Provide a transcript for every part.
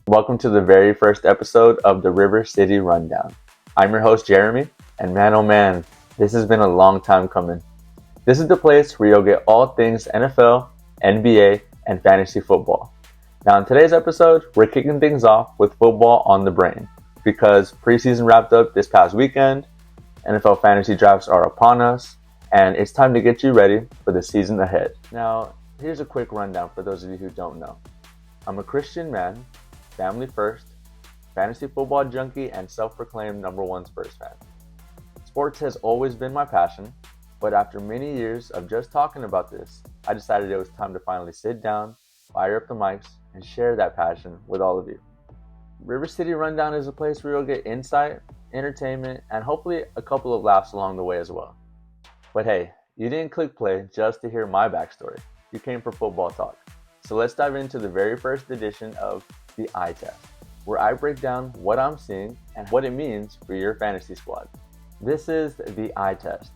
Welcome to the very first episode of the Rivercity Rundown. I'm your host, Jeremy, and man oh man, this has been a long time coming. This is the place where you'll get all things NFL, NBA, and fantasy football. Now, in today's episode, we're kicking things off with football on the brain because preseason wrapped up this past weekend, NFL fantasy drafts are upon us, and it's time to get you ready for the season ahead. Now, here's a quick rundown for those of you who don't know. I'm a Christian man, family first, fantasy football junkie, and self-proclaimed #1 Spurs fan. Sports has always been my passion, but after many years of just talking about this, I decided it was time to finally sit down, fire up the mics, and share that passion with all of you. Rivercity Rundown is a place where you'll get insight, entertainment, and hopefully a couple of laughs along the way as well. But hey, you didn't click play just to hear my backstory. You came for football talk. So let's dive into the very first edition of the eye test, where I break down what I'm seeing and what it means for your fantasy squad. This is the eye test.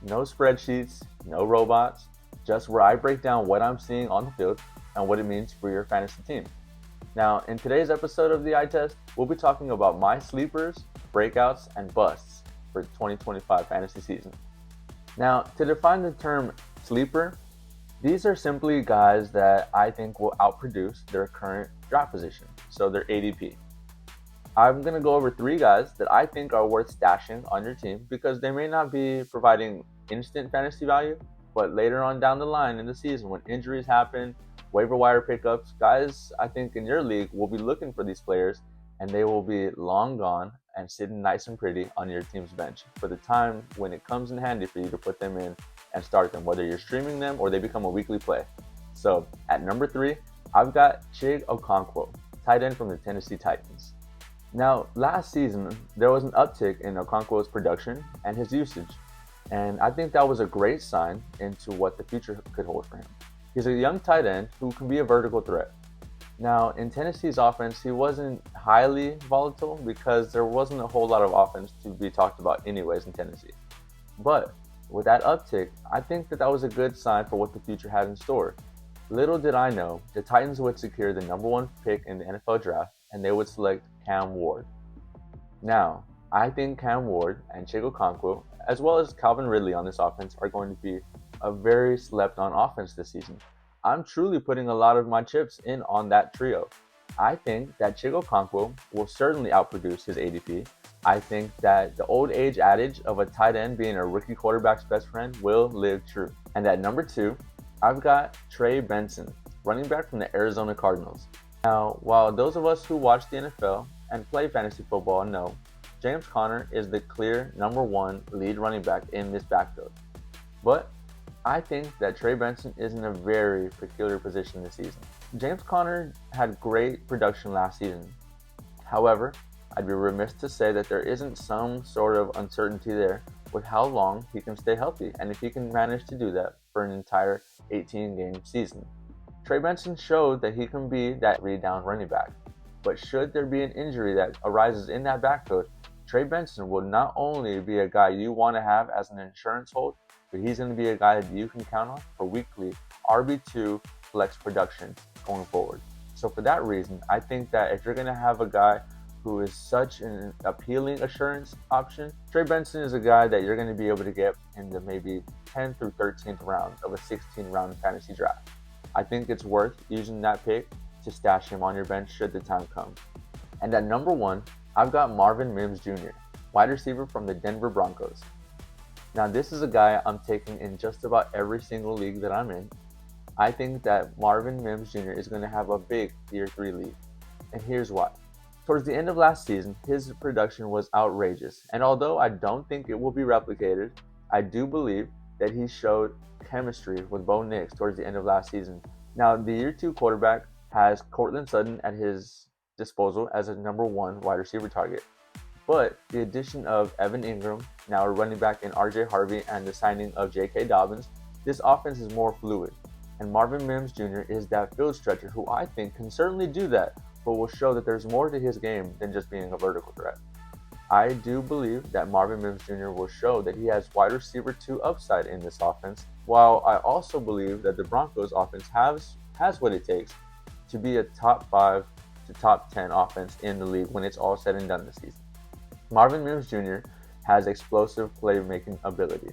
No spreadsheets, no robots, just where I break down what I'm seeing on the field and what it means for your fantasy team. Now, in today's episode of the eye test, we'll be talking about my sleepers, breakouts, and busts for the 2025 fantasy season. Now, to define the term sleeper, these are simply guys that I think will outproduce their current draft position, so their ADP. I'm going to go over 3 guys that I think are worth stashing on your team because they may not be providing instant fantasy value, but later on down the line in the season when injuries happen, waiver wire pickups, guys I think in your league will be looking for these players and they will be long gone and sitting nice and pretty on your team's bench for the time when it comes in handy for you to put them in and start them, whether you're streaming them or they become a weekly play. So at number 3, I've got Chig Okonkwo, tight end from the Tennessee Titans. Now, last season, there was an uptick in Okonkwo's production and his usage, and I think that was a great sign into what the future could hold for him. He's a young tight end who can be a vertical threat. Now, in Tennessee's offense, he wasn't highly volatile because there wasn't a whole lot of offense to be talked about anyways in Tennessee. But with that uptick, I think that was a good sign for what the future had in store. Little did I know, the Titans would secure the #1 pick in the NFL draft, and they would select Cam Ward. Now, I think Cam Ward and Chig Okonkwo, as well as Calvin Ridley on this offense, are going to be a very slept-on offense this season. I'm truly putting a lot of my chips in on that trio. I think that Chig Okonkwo will certainly outproduce his ADP. I think that the old age adage of a tight end being a rookie quarterback's best friend will live true. And at number 2, I've got Trey Benson, running back from the Arizona Cardinals. Now, while those of us who watch the NFL and play fantasy football know, James Conner is the clear #1 lead running back in this backfield. But I think that Trey Benson is in a very peculiar position this season. James Conner had great production last season. However, I'd be remiss to say that there isn't some sort of uncertainty there with how long he can stay healthy and if he can manage to do that for an entire 18-game season. Trey Benson showed that he can be that read-down running back, but should there be an injury that arises in that backfield, Trey Benson will not only be a guy you want to have as an insurance hold, but he's going to be a guy that you can count on for weekly RB2 flex production going forward. So for that reason, I think that if you're going to have a guy who is such an appealing assurance option, Trey Benson is a guy that you're going to be able to get in the maybe 10th through 13th round of a 16-round fantasy draft. I think it's worth using that pick to stash him on your bench should the time come. And at number 1, I've got Marvin Mims Jr., wide receiver from the Denver Broncos. Now, this is a guy I'm taking in just about every single league that I'm in. I think that Marvin Mims Jr. is going to have a big Year 3 league, and here's why. Towards the end of last season, his production was outrageous, and although I don't think it will be replicated, I do believe that he showed chemistry with Bo Nix towards the end of last season. Now, the Year 2 quarterback has Courtland Sutton at his disposal as a #1 wide receiver target, but the addition of Evan Ingram, now a running back in RJ Harvey, and the signing of J.K. Dobbins, this offense is more fluid, and Marvin Mims Jr. is that field stretcher who I think can certainly do that, but will show that there's more to his game than just being a vertical threat. I do believe that Marvin Mims Jr. will show that he has wide receiver 2 upside in this offense, while I also believe that the Broncos offense has what it takes to be a top 5 to top 10 offense in the league when it's all said and done this season. Marvin Mims Jr. has explosive playmaking ability.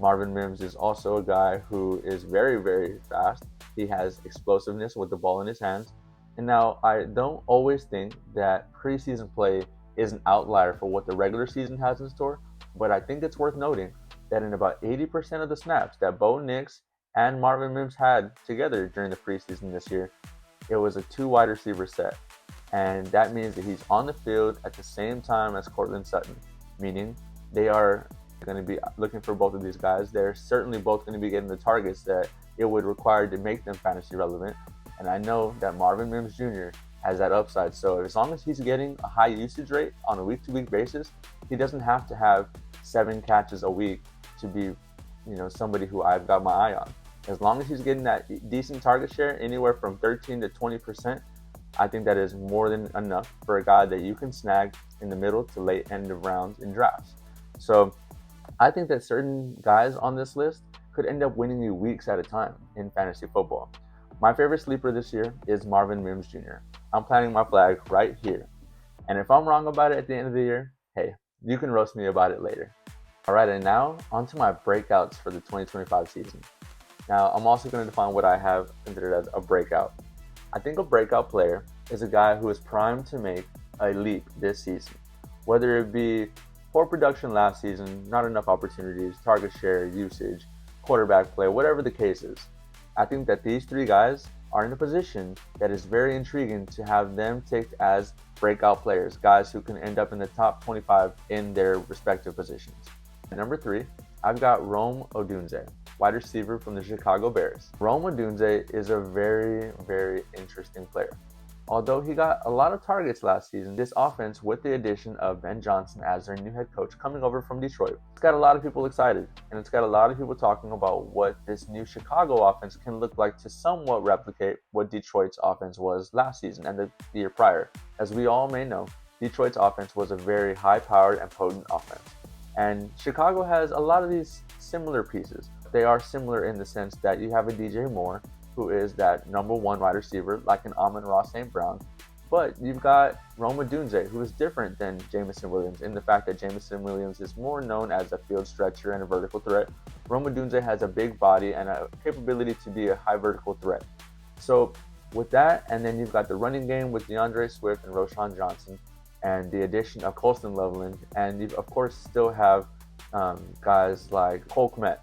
Marvin Mims is also a guy who is very, very fast. He has explosiveness with the ball in his hands. And now, I don't always think that preseason play is an outlier for what the regular season has in store, but I think it's worth noting that in about 80% of the snaps that Bo Nix and Marvin Mims had together during the preseason this year, it was a 2 wide receiver set. And that means that he's on the field at the same time as Courtland Sutton, meaning they are going to be looking for both of these guys. They're certainly both going to be getting the targets that it would require to make them fantasy relevant. And I know that Marvin Mims Jr. has that upside. So as long as he's getting a high usage rate on a week-to-week basis, he doesn't have to have 7 catches a week to be, somebody who I've got my eye on. As long as he's getting that decent target share, anywhere from 13 to 20%, I think that is more than enough for a guy that you can snag in the middle to late end of rounds in drafts. So I think that certain guys on this list could end up winning you weeks at a time in fantasy football. My favorite sleeper this year is Marvin Mims Jr. I'm planting my flag right here. And if I'm wrong about it at the end of the year, hey, you can roast me about it later. All right, and now onto my breakouts for the 2025 season. Now, I'm also going to define what I have considered as a breakout. I think a breakout player is a guy who is primed to make a leap this season, whether it be poor production last season, not enough opportunities, target share, usage, quarterback play, whatever the case is. I think that these 3 guys are in a position that is very intriguing to have them ticked as breakout players, guys who can end up in the top 25 in their respective positions. At number 3, I've got Rome Odunze, wide receiver from the Chicago Bears. Rome Odunze is a very, very interesting player. Although he got a lot of targets last season, this offense, with the addition of Ben Johnson as their new head coach coming over from Detroit, it's got a lot of people excited, and it's got a lot of people talking about what this new Chicago offense can look like to somewhat replicate what Detroit's offense was last season and the year prior. As we all may know, Detroit's offense was a very high-powered and potent offense. And Chicago has a lot of these similar pieces. They are similar in the sense that you have a DJ Moore, who is that number 1 wide receiver, like an Amon-Ra St. Brown. But you've got Rome Odunze, who is different than Jameson Williams in the fact that Jameson Williams is more known as a field stretcher and a vertical threat. Rome Odunze has a big body and a capability to be a high vertical threat. So with that, and then you've got the running game with DeAndre Swift and Roschon Johnson, and the addition of Colston Loveland, and you of course still have guys like Cole Kmet.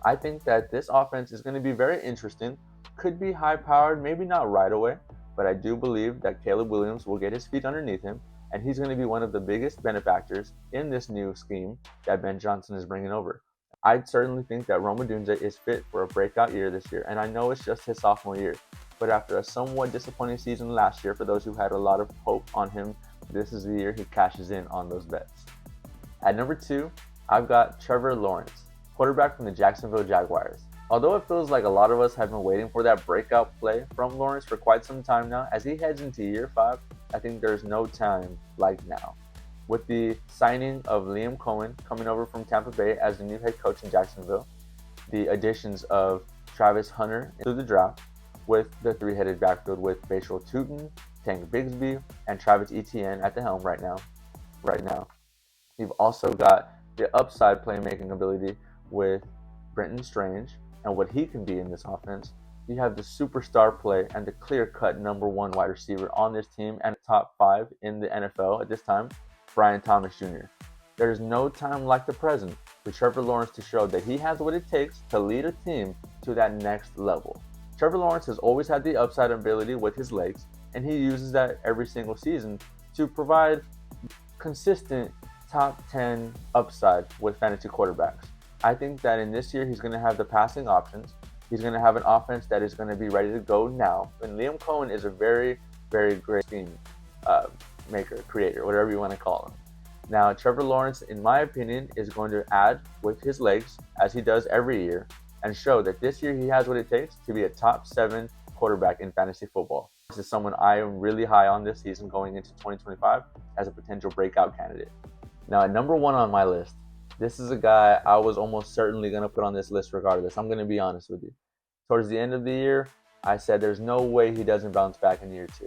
I think that this offense is going to be very interesting. Could be high-powered, maybe not right away, but I do believe that Caleb Williams will get his feet underneath him, and he's going to be one of the biggest benefactors in this new scheme that Ben Johnson is bringing over. I certainly think that Rome Odunze is fit for a breakout year this year, and I know it's just his sophomore year, but after a somewhat disappointing season last year for those who had a lot of hope on him, this is the year he cashes in on those bets. At number 2, I've got Trevor Lawrence, quarterback from the Jacksonville Jaguars. Although it feels like a lot of us have been waiting for that breakout play from Lawrence for quite some time now, as he heads into year 5, I think there's no time like now. With the signing of Liam Cohen coming over from Tampa Bay as the new head coach in Jacksonville, the additions of Travis Hunter into the draft, with the 3-headed backfield with Bashal Tutin, Tank Bigsby, and Travis Etienne at the helm right now. You've also got the upside playmaking ability with Brenton Strange and what he can be in this offense. You have the superstar play and the clear-cut number 1 wide receiver on this team and top 5 in the NFL at this time, Brian Thomas Jr. There is no time like the present for Trevor Lawrence to show that he has what it takes to lead a team to that next level. Trevor Lawrence has always had the upside ability with his legs, and he uses that every single season to provide consistent top 10 upside with fantasy quarterbacks. I think that in this year, he's going to have the passing options. He's going to have an offense that is going to be ready to go now. And Liam Cohen is a very, very great scheme maker, creator, whatever you want to call him. Now, Trevor Lawrence, in my opinion, is going to add with his legs, as he does every year, and show that this year he has what it takes to be a top 7 quarterback in fantasy football. This is someone I am really high on this season going into 2025 as a potential breakout candidate. Now, at number 1 on my list, this is a guy I was almost certainly going to put on this list regardless. I'm going to be honest with you. Towards the end of the year, I said there's no way he doesn't bounce back in year 2.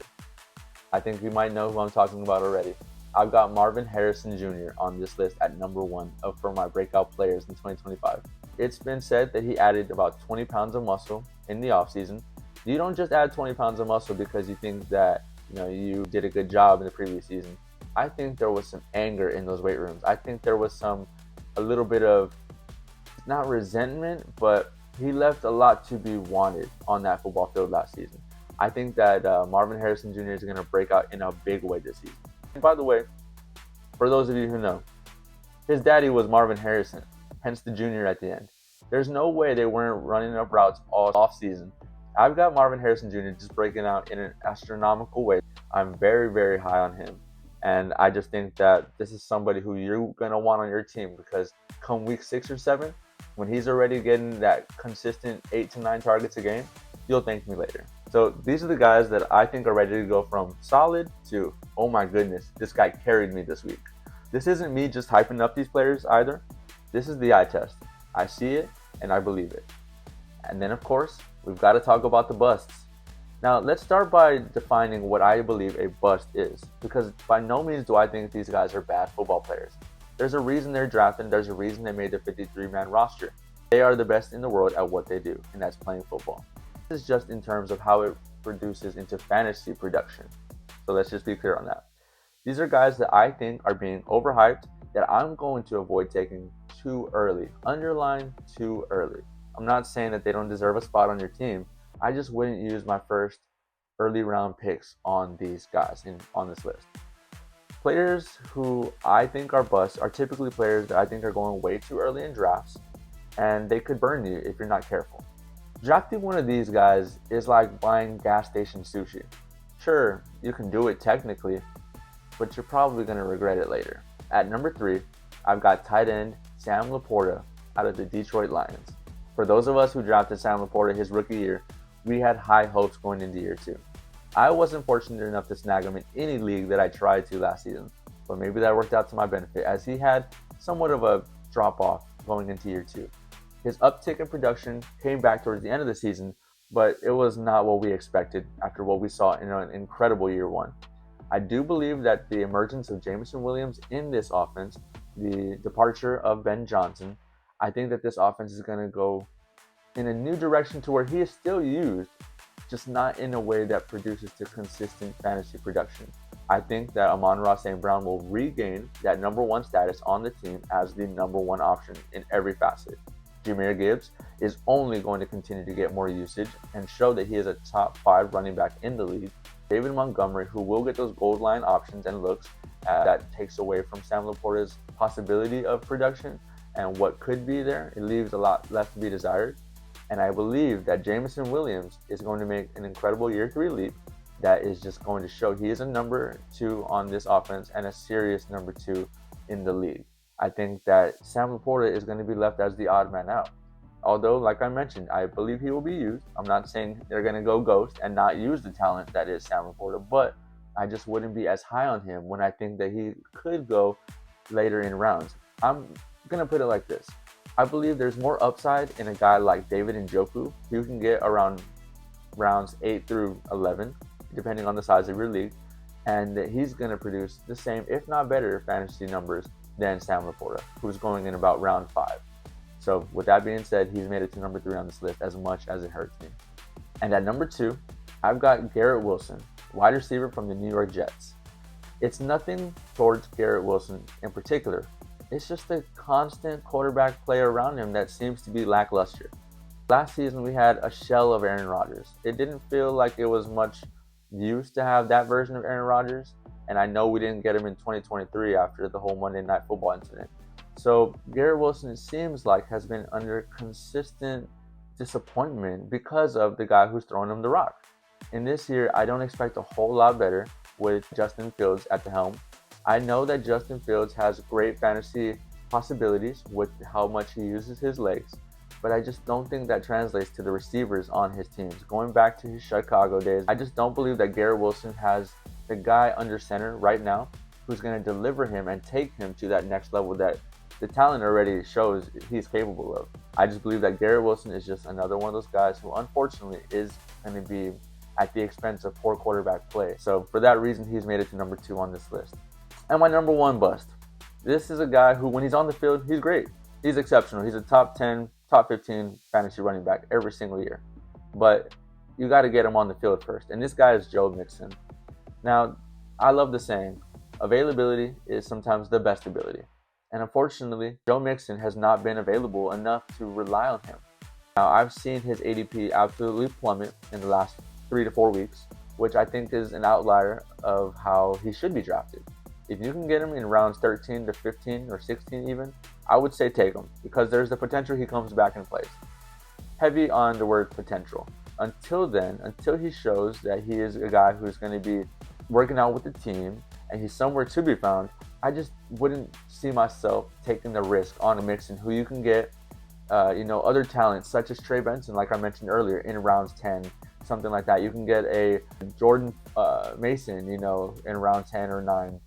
I think you might know who I'm talking about already. I've got Marvin Harrison Jr. on this list at number 1 for my breakout players in 2025. It's been said that he added about 20 pounds of muscle in the offseason. You don't just add 20 pounds of muscle because you think that you did a good job in the previous season. I think there was some anger in those weight rooms. I think there was a little bit of, not resentment, but he left a lot to be wanted on that football field last season. I think that Marvin Harrison Jr. is going to break out in a big way this season. And by the way, for those of you who know, his daddy was Marvin Harrison, hence the junior at the end. There's no way they weren't running up routes all offseason. I've got Marvin Harrison Jr. just breaking out in an astronomical way. I'm very, very high on him. And I just think that this is somebody who you're going to want on your team, because come week 6 or 7, when he's already getting that consistent 8 to 9 targets a game, you'll thank me later. So these are the guys that I think are ready to go from solid to, oh my goodness, this guy carried me this week. This isn't me just hyping up these players either. This is the eye test. I see it and I believe it. And then of course, we've got to talk about the busts. Now let's start by defining what I believe a bust is, because by no means do I think these guys are bad football players. There's a reason they're drafted, there's a reason they made the 53-man roster. They are the best in the world at what they do, and that's playing football. This is just in terms of how it produces into fantasy production. So let's just be clear on that. These are guys that I think are being overhyped, that I'm going to avoid taking too early. Underline too early. I'm not saying that they don't deserve a spot on your team. I just wouldn't use my first early round picks on these guys on this list. Players who I think are busts are typically players that I think are going way too early in drafts, and they could burn you if you're not careful. Drafting one of these guys is like buying gas station sushi. Sure, you can do it technically, but you're probably going to regret it later. At number 3, I've got tight end Sam Laporta out of the Detroit Lions. For those of us who drafted Sam Laporta his rookie year, we had high hopes going into year 2. I wasn't fortunate enough to snag him in any league that I tried to last season, but maybe that worked out to my benefit, as he had somewhat of a drop-off going into year 2. His uptick in production came back towards the end of the season, but it was not what we expected after what we saw in an incredible year 1. I do believe that the emergence of Jameson Williams in this offense, the departure of Ben Johnson, I think that this offense is going to go in a new direction to where he is still used, just not in a way that produces to consistent fantasy production. I think that Amon-Ra St. Brown will regain that number 1 status on the team as the number 1 option in every facet. Jahmyr Gibbs is only going to continue to get more usage and show that he is a top 5 running back in the league. David Montgomery, who will get those gold line options and looks, that takes away from Sam Laporta's possibility of production and what could be there. It leaves a lot left to be desired. And I believe that Jameson Williams is going to make an incredible year 3 leap that is just going to show he is a number 2 on this offense and a serious number 2 in the league. I think that Sam Laporta is going to be left as the odd man out. Although, like I mentioned, I believe he will be used. I'm not saying they're going to go ghost and not use the talent that is Sam Laporta, but I just wouldn't be as high on him when I think that he could go later in rounds. I'm going to put it like this. I believe there's more upside in a guy like David Njoku, who can get around rounds 8 through 11, depending on the size of your league, and that he's going to produce the same, if not better, fantasy numbers than Sam Laporta, who's going in about round 5. So with that being said, he's made it to number 3 on this list, as much as it hurts me. And at number 2, I've got Garrett Wilson, wide receiver from the New York Jets. It's nothing towards Garrett Wilson in particular. It's just the constant quarterback play around him that seems to be lackluster. Last season, we had a shell of Aaron Rodgers. It didn't feel like it was much use to have that version of Aaron Rodgers, and I know we didn't get him in 2023 after the whole Monday Night Football incident. So Garrett Wilson, it seems like, has been under consistent disappointment because of the guy who's throwing him the rock. In this year, I don't expect a whole lot better with Justin Fields at the helm. I know that Justin Fields has great fantasy possibilities with how much he uses his legs, but I just don't think that translates to the receivers on his teams. Going back to his Chicago days, I just don't believe that Garrett Wilson has the guy under center right now who's going to deliver him and take him to that next level that the talent already shows he's capable of. I just believe that Garrett Wilson is just another one of those guys who unfortunately is going to be at the expense of poor quarterback play. So for that reason, he's made it to number 2 on this list. And my number 1 bust. This is a guy who, when he's on the field, he's great. He's exceptional. He's a top 10, top 15 fantasy running back every single year. But you got to get him on the field first. And this guy is Joe Mixon. Now, I love the saying, availability is sometimes the best ability. And unfortunately, Joe Mixon has not been available enough to rely on him. Now, I've seen his ADP absolutely plummet in the last 3 to 4 weeks, which I think is an outlier of how he should be drafted. If you can get him in rounds 13 to 15 or 16 even, I would say take him, because there's the potential he comes back and plays. Heavy on the word potential. Until then, until he shows that he is a guy who's going to be working out with the team and he's somewhere to be found, I just wouldn't see myself taking the risk on a Mixon who you can get, other talents such as Trey Benson, like I mentioned earlier, in rounds 10, something like that. You can get a Jordan Mason, in round 10 or 9.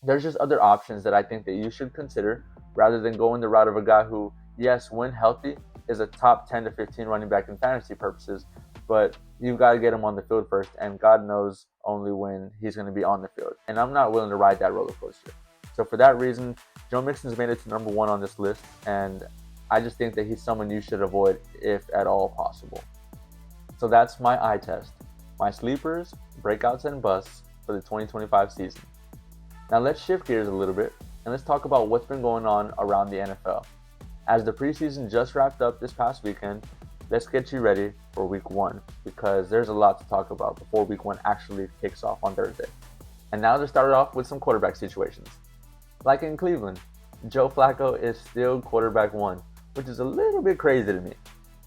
There's just other options that I think that you should consider rather than going the route of a guy who, yes, when healthy, is a top 10 to 15 running back in fantasy purposes, but you've got to get him on the field first, and God knows only when he's going to be on the field. And I'm not willing to ride that roller coaster. So for that reason, Joe Mixon's made it to number 1 on this list, and I just think that he's someone you should avoid if at all possible. So that's my eye test, my sleepers, breakouts, and busts for the 2025 season. Now let's shift gears a little bit and let's talk about what's been going on around the NFL. As the preseason just wrapped up this past weekend, let's get you ready for week 1 because there's a lot to talk about before week 1 actually kicks off on Thursday. And now to start off with some quarterback situations. Like in Cleveland, Joe Flacco is still quarterback 1, which is a little bit crazy to me.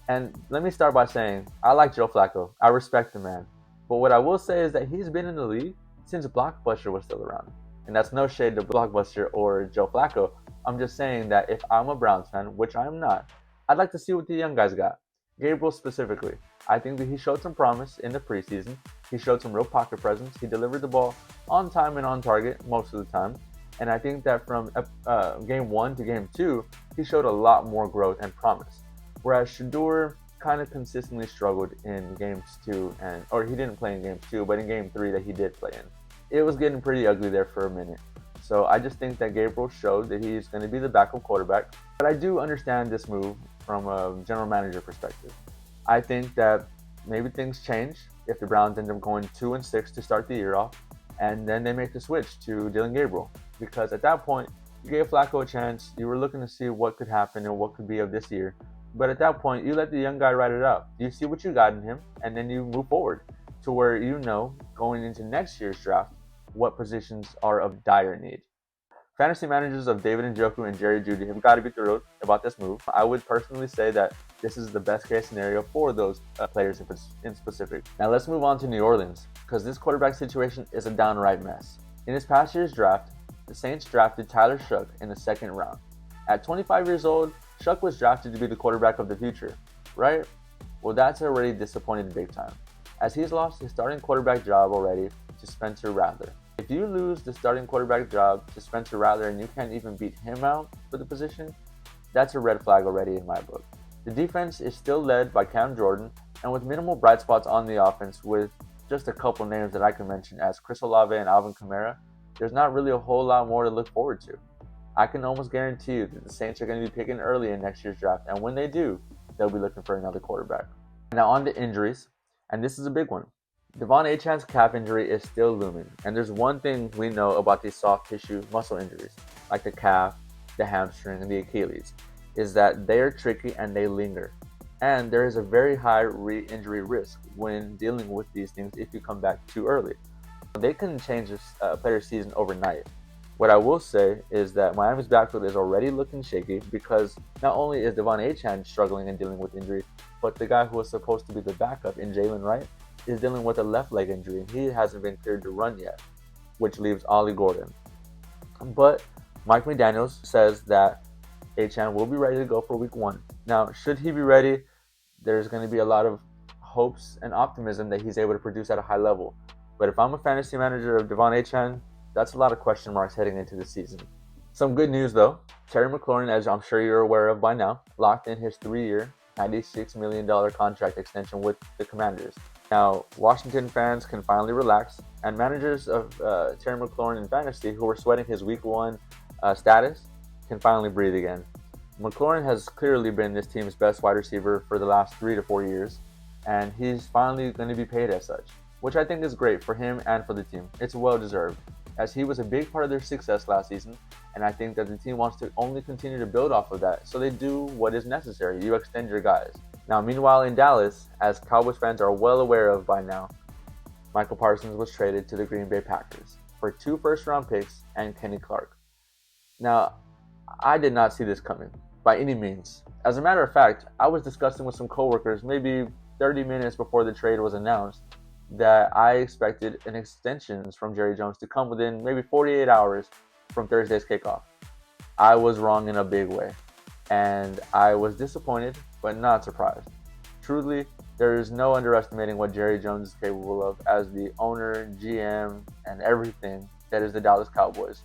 And let me start by saying, I like Joe Flacco. I respect the man. But what I will say is that he's been in the league since Blockbuster was still around. And that's no shade to Blockbuster or Joe Flacco. I'm just saying that if I'm a Browns fan, which I'm not, I'd like to see what the young guys got. Gabriel specifically. I think that he showed some promise in the preseason. He showed some real pocket presence. He delivered the ball on time and on target most of the time. And I think that from game 1 to game 2, he showed a lot more growth and promise. Whereas Shedeur kind of consistently struggled in games 2, or he didn't play in game 2, but in game 3 that he did play in. It was getting pretty ugly there for a minute. So I just think that Gabriel showed that he's going to be the backup quarterback. But I do understand this move from a general manager perspective. I think that maybe things change if the Browns end up going 2-6 to start the year off, and then they make the switch to Dillon Gabriel. Because at that point, you gave Flacco a chance. You were looking to see what could happen and what could be of this year. But at that point, you let the young guy ride it out. You see what you got in him, and then you move forward to where you know going into next year's draft what positions are of dire need. Fantasy managers of David Njoku and Jerry Jeudy have got to be thrilled about this move. I would personally say that this is the best case scenario for those players in specific. Now let's move on to New Orleans, because this quarterback situation is a downright mess. In this past year's draft, the Saints drafted Tyler Shough in the 2nd round. At 25 years old, Shough was drafted to be the quarterback of the future, right? Well, that's already disappointed big time, as he's lost his starting quarterback job already to Spencer Rattler. If you lose the starting quarterback job to Spencer Rattler and you can't even beat him out for the position, that's a red flag already in my book. The defense is still led by Cam Jordan, and with minimal bright spots on the offense, with just a couple names that I can mention as Chris Olave and Alvin Kamara, there's not really a whole lot more to look forward to. I can almost guarantee you that the Saints are going to be picking early in next year's draft, and when they do, they'll be looking for another quarterback. Now on to injuries, and this is a big one. Devon Achane's calf injury is still looming, and there's one thing we know about these soft tissue muscle injuries, like the calf, the hamstring, and the Achilles, is that they are tricky and they linger. And there is a very high re-injury risk when dealing with these things if you come back too early. They can change a player's season overnight. What I will say is that Miami's backfield is already looking shaky because not only is Devon Achane struggling and dealing with injury, but the guy who was supposed to be the backup in Jalen Wright is dealing with a left leg injury, and he hasn't been cleared to run yet, which leaves Ollie Gordon. But Mike McDaniels says that Achane will be ready to go for week 1. Now, should he be ready, there's going to be a lot of hopes and optimism that he's able to produce at a high level. But if I'm a fantasy manager of Devon Achane, that's a lot of question marks heading into the season. Some good news though. Terry McLaurin, as I'm sure you're aware of by now, locked in his 3-year, $96 million contract extension with the Commanders. Now, Washington fans can finally relax, and managers of Terry McLaurin in Fantasy, who were sweating his Week 1 status, can finally breathe again. McLaurin has clearly been this team's best wide receiver for the last 3 to 4 years, and he's finally going to be paid as such, which I think is great for him and for the team. It's well deserved, as he was a big part of their success last season, and I think that the team wants to only continue to build off of that, so they do what is necessary. You extend your guys. Now, meanwhile in Dallas, as Cowboys fans are well aware of by now, Micah Parsons was traded to the Green Bay Packers for 2 first-round picks and Kenny Clark. Now, I did not see this coming by any means. As a matter of fact, I was discussing with some coworkers maybe 30 minutes before the trade was announced that I expected an extension from Jerry Jones to come within maybe 48 hours from Thursday's kickoff. I was wrong in a big way, and I was disappointed but not surprised. Truly, there is no underestimating what Jerry Jones is capable of as the owner, GM, and everything that is the Dallas Cowboys.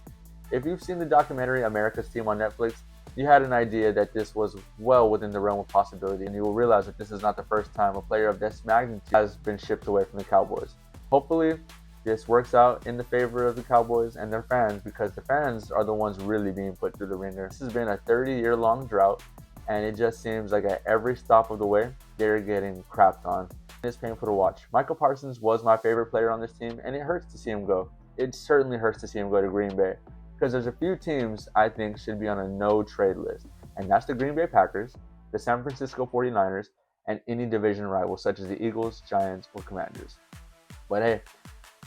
If you've seen the documentary America's Team on Netflix, you had an idea that this was well within the realm of possibility, and you will realize that this is not the first time a player of this magnitude has been shipped away from the Cowboys. Hopefully, this works out in the favor of the Cowboys and their fans, because the fans are the ones really being put through the ringer. This has been a 30-year-long drought, and it just seems like at every stop of the way, they're getting crapped on. It's painful to watch. Micah Parsons was my favorite player on this team, and it hurts to see him go. It certainly hurts to see him go to Green Bay, because there's a few teams I think should be on a no-trade list, and that's the Green Bay Packers, the San Francisco 49ers, and any division rival such as the Eagles, Giants, or Commanders. But hey,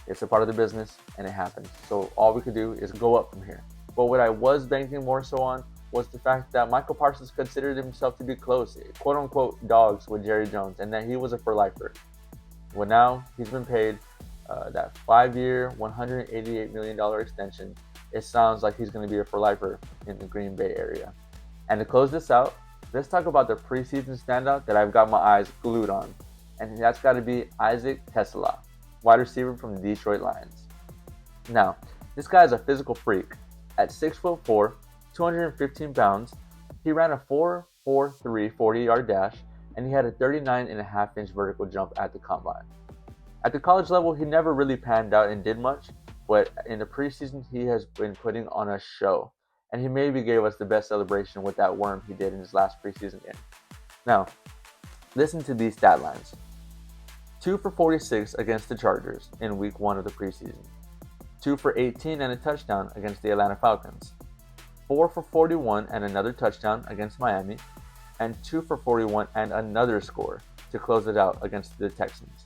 it's a part of the business, and it happens. So all we could do is go up from here. But what I was banking more so on was the fact that Micah Parsons considered himself to be close, quote-unquote dogs with Jerry Jones, and that he was a for-lifer. Well, now he's been paid that 5-year, $188 million extension. It sounds like he's going to be a for-lifer in the Green Bay area. And to close this out, let's talk about the preseason standout that I've got my eyes glued on, and that's got to be Isaac TeSlaa, wide receiver from the Detroit Lions. Now, this guy is a physical freak. At 6'4", 215 pounds, he ran a 4.43 40-yard dash, and he had a 39.5-inch vertical jump at the combine. At the college level, he never really panned out and did much, but in the preseason, he has been putting on a show, and he maybe gave us the best celebration with that worm he did in his last preseason game. Now, listen to these stat lines. 2 for 46 against the Chargers in week 1 of the preseason. 2 for 18 and a touchdown against the Atlanta Falcons. 4 for 41 and another touchdown against Miami, and 2 for 41 and another score to close it out against the Texans.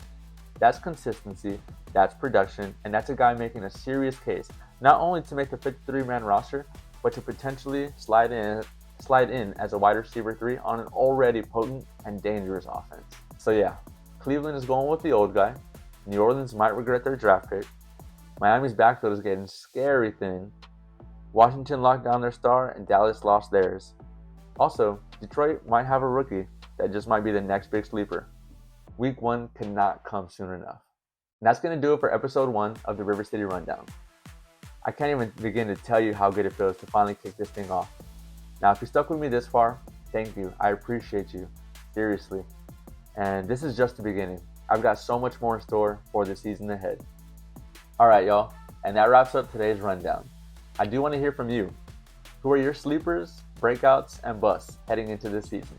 That's consistency, that's production, and that's a guy making a serious case, not only to make the 53-man roster, but to potentially slide in as a wide receiver 3 on an already potent and dangerous offense. So yeah, Cleveland is going with the old guy. New Orleans might regret their draft pick. Miami's backfield is getting scary thin. Washington locked down their star, and Dallas lost theirs. Also, Detroit might have a rookie that just might be the next big sleeper. Week 1 cannot come soon enough. And that's going to do it for episode 1 of the Rivercity Rundown. I can't even begin to tell you how good it feels to finally kick this thing off. Now, if you stuck with me this far, thank you. I appreciate you. Seriously. And this is just the beginning. I've got so much more in store for the season ahead. Alright, y'all. And that wraps up today's rundown. I do want to hear from you. Who are your sleepers, breakouts, and busts heading into this season?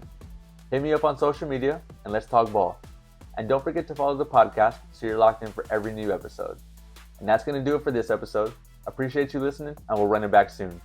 Hit me up on social media and let's talk ball. And don't forget to follow the podcast so you're locked in for every new episode. And that's going to do it for this episode. Appreciate you listening, and we'll run it back soon.